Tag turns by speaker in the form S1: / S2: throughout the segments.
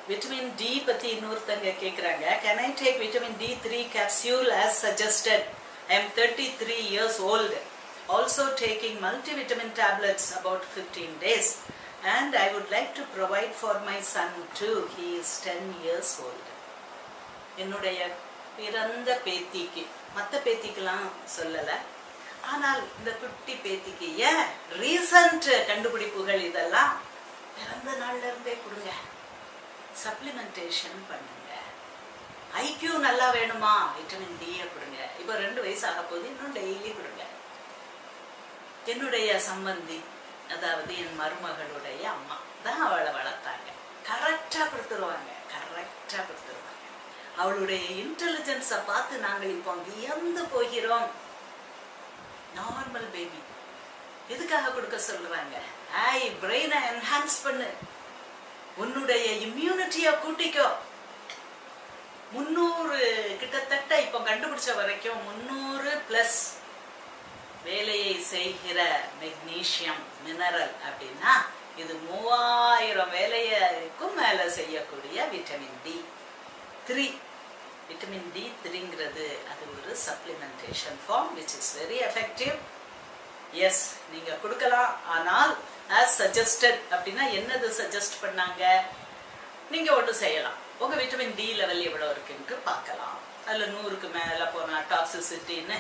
S1: Vitamin D பத்தி இன்னொருத்தங்க கேக்குறாங்க. Can I take vitamin D3 capsule as suggested? I am 33 years old. Also taking multivitamin tablets about 15 days. And I would like to provide for my son too. He is 10 years old. என்னுடைய பிறந்த பேத்திக்கு, மற்ற பேத்திக்கெல்லாம் சொல்லலை, ஆனால் இந்த குட்டி பேத்திக்கு ஏன் ரீசன்ட் கண்டுபிடிப்புகள் இதெல்லாம் பிறந்த நாள்ல இருந்தே கொடுங்க. சப்ளிமெண்டேஷன் பண்ணுங்க. ஐக்யூ நல்லா வேணுமா, விட்டமின் டி கொடுங்க. இப்போ 2 வயசு ஆக போது, இன்னும் டெய்லி கொடுங்க. என்னுடைய சம்பந்தி, அதாவது என் மருமகளுடைய அம்மா தான் அவளை வளர்த்தாங்க. கரெக்டா கொடுத்துருவாங்க. அவளுடைய இன்டெலிஜென்ஸை பார்த்து நாங்கள் இப்போ வியந்து போகிறோம். நார்மல் பேபி எதுக்காக கொடுக்க சொல்றாங்க? பிரெயினை என்ஹான்ஸ் பண்ணு, உன்னுடைய இம்யூனிட்டியை கூட்டிக்கோ. 300 கிட்டத்தட்ட இப்போ கண்டுபிடிச்ச வரைக்கும் 300+ வேலையை செய்கிற மெக்னீசியம் மினரல் அப்படின்னா இது 3000 வேலைக்கும் மேல செய்யக்கூடிய விட்டமின் D3. விட்டமின் D3ங்கிறது அது ஒரு supplementation form which is very effective. Yes, நீங்க கொடுக்கலாம். ஆனால் as suggested அப்படின்னா என்னது சஜஸ்ட் பண்ணாங்க? நீங்க ஒன்று செய்யலாம். உங்க விட்டமின் D லெவல் எவ்வளவு இருக்குன்னு பார்க்கலாம். அதுல 100க்கு மேல போனா டாக்ஸிசிட்டின்னு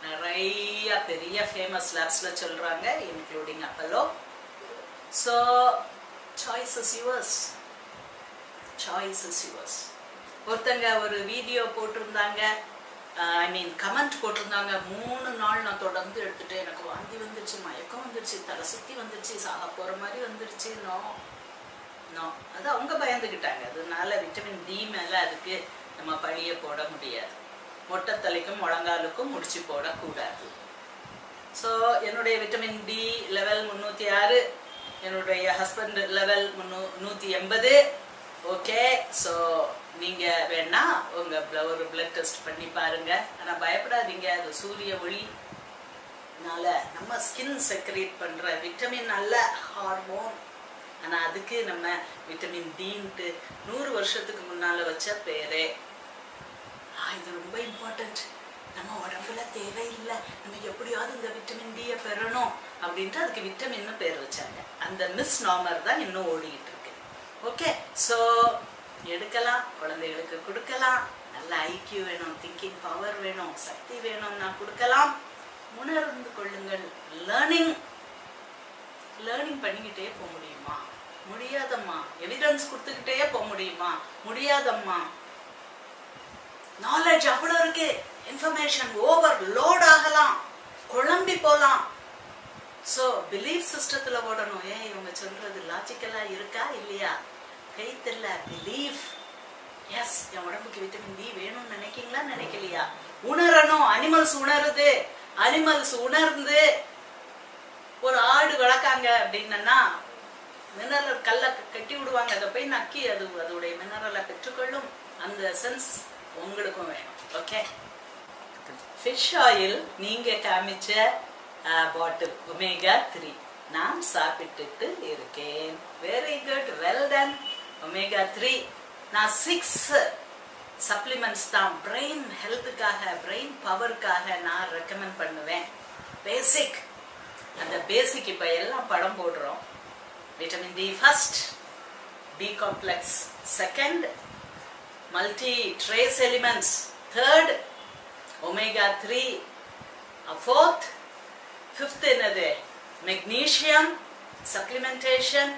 S1: நிறைய பெரிய ஃபேமஸ் லேப்ஸ்ல சொல்றாங்க, including Apollo. So choice is yours. ஒருத்தங்க ஒரு வீடியோ போட்டிருந்தாங்க, கமெண்ட் போட்டிருந்தாங்க, 3 நாள் நான் தொடர்ந்து எடுத்துட்டு எனக்கு வாந்தி வந்துருச்சு, மயக்கம் வந்துருச்சு, தலை சுத்தி வந்துருச்சு, சாக போற மாதிரி வந்துருச்சு. நோ அது அவங்க பயந்துக்கிட்டாங்க. அதனால விட்டமின் டி மேல அதுக்கு நம்ம பழிய போட முடியாது. மொட்டை தலைக்கும் முழங்காலுக்கும் முடிச்சு போடக்கூடாது. ஸோ என்னுடைய விட்டமின் டி லெவல் 306, என்னுடைய ஹஸ்பண்ட் லெவல் 180. ஓகே, ஸோ நீங்க வேணா உங்க ஒரு பிளட் டெஸ்ட் பண்ணி பாருங்க. ஆனா பயப்படாதீங்க, அது சூரிய ஒளினால நம்ம ஸ்கின் செக்ரேட் பண்ற விட்டமின் அல்ல, ஹார்மோன். ஆனா அதுக்கு நம்ம விட்டமின் டின்ட்டு 100 வருஷத்துக்கு முன்னால வச்ச பேரே. இது ரொம்ப இம்பார்ட்டன்ட். நம்ம உடம்புல தேவையில்லை, நம்ம எப்படியாவது இந்த விட்டமின் டியை பெறணும் அப்படின்ட்டு அதுக்கு விட்டமின்னு பேர் வச்சாங்க. அந்த மிஸ் நார்மர் தான் இன்னும் ஓடிக்கிட்டு இருக்கு. ஓகே, ஸோ எடுக்கலாம், குழந்தைகளுக்கு கொடுக்கலாம். நல்ல ஐக்கியூ வேணும், திங்கிங் பவர் வேணும், சக்தி வேணும்னா கொடுக்கலாம். உணர்ந்து கொள்ளுங்கள். லேர்னிங் பண்ணிக்கிட்டே போக முடியுமா? முடியாதம்மா. எவிடன்ஸ் கொடுத்துக்கிட்டே போக முடியுமா? முடியாதம்மா. நாலேஜ் அவ்வளவு இருக்கு, இன்ஃபர்மேஷன் ஓவர்லோட் ஆகலாம், குழம்பி போலாம். ஸோ பிலீஃப் சிஸ்டத்துல ஓடணும். இவங்க சொல்றது லாஜிக்கலா இருக்கா இல்லையா? ஃபெய்த் இல்ல, பிலீஃப். எஸ், என் உடம்புக்கு விட்டமின் டி வேணும்னு நினைக்கீங்களா, நினைக்கலையா? உணரணும். அனிமல்ஸ் உணருது. அனிமல்ஸ் உணர்ந்து ஒரு ஆடு வளர்க்காங்க அப்படின்னா மினரல் கல்லை கட்டி விடுவாங்க, அதை போய் நக்கி அதோடைய மினரலை பெற்றுக்கொள்ளும். அந்த சென்ஸ் உங்களுக்கும் வேணும். ஓகே, ஃபிஷ் ஆயில் நீங்க காமிச்ச பாட்டில் ஒமேகா 3 நான் சாப்பிட்டுட்டு இருக்கேன். Very good, well done. Omega 3 நான் 6 சப்ளிமெண்ட்ஸ் தான் பிரெயின் ஹெல்த்துக்காக, பிரெயின் பவருக்காக நான் ரெக்கமெண்ட் பண்ணுவேன். பேசிக், அந்த பேசிக் இப்ப எல்லாம் படம் போடுறோம். Vitamin D first, B complex second, multi trace elements third, omega 3 fourth, fifth என்னது மெக்னீசியம் சப்ளிமெண்டேஷன்.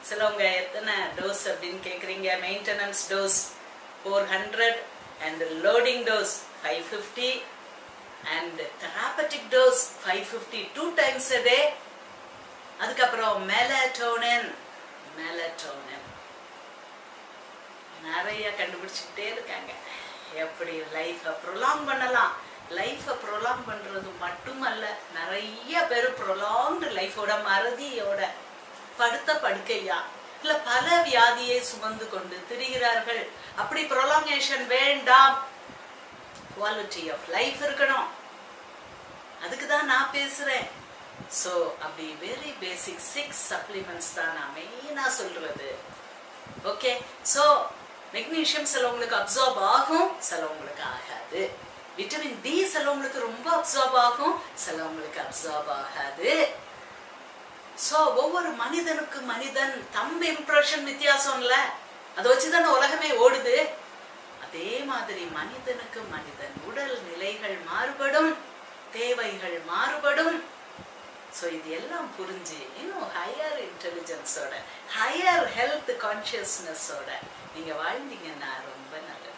S1: சிலவங்க எத்தனை டோஸ் அப்படின்னு கேட்குறீங்க. Maintenance dose 400 and loading dose 550 and therapeutic dose 550 2 times a day. அதுக்கப்புறம் மெலட்டோனின் நிறைய கண்டுபிடிச்சுக்கிட்டே இருக்காங்க. எப்படி லைஃபை ப்ரொலாங் பண்ணலாம். லைஃபை ப்ரொலாங் பண்றது மட்டுமல்ல, நிறைய பேர் ப்ரொலாங்டு லைஃபோட மறதியோட படுத்த படுக்கையா இல்ல பல வியாதியை சுமந்து கொண்டு திரிகிறார்கள். அப்படி ப்ரொலாங்கேஷன் வேண்டாம். குவாலிட்டி ஆஃப் லைஃப் இருக்கணும். அதுக்குதான் நான் பேசுறேன். ஸோ அப்படி வெரி பேசிக் 6 சப்ளிமெண்ட்ஸ் தான் நான் மெயினா சொல்றது. ஓகே. ஸோ மெக்னீஷியம் சிலவங்களுக்கு அப்சார்ப் ஆகும், சிலவங்களுக்கு ஆகாது. விட்டமின் டி சிலவங்களுக்கு ரொம்ப அப்சார்ப் ஆகும், சிலவங்களுக்கு அப்சார்ப் ஆகாது. ஸோ ஒவ்வொரு மனிதனுக்கு மனிதன் தம்பு இம்ப்ரெஷன் வித்தியாசம் இல்ல, அதை வச்சுதானே உலகமே ஓடுது. அதே மாதிரி மனிதனுக்கு மனிதன் உடல் நிலைகள் மாறுபடும், தேவைகள் மாறுபடும். ஸோ இது எல்லாம் புரிஞ்சு இன்னும் ஹையர் இன்டெலிஜென்ஸோட, ஹையர் ஹெல்த் கான்சியஸ்னஸோட நீங்க வாழ்ந்தீங்கன்னா ரொம்ப நல்லது.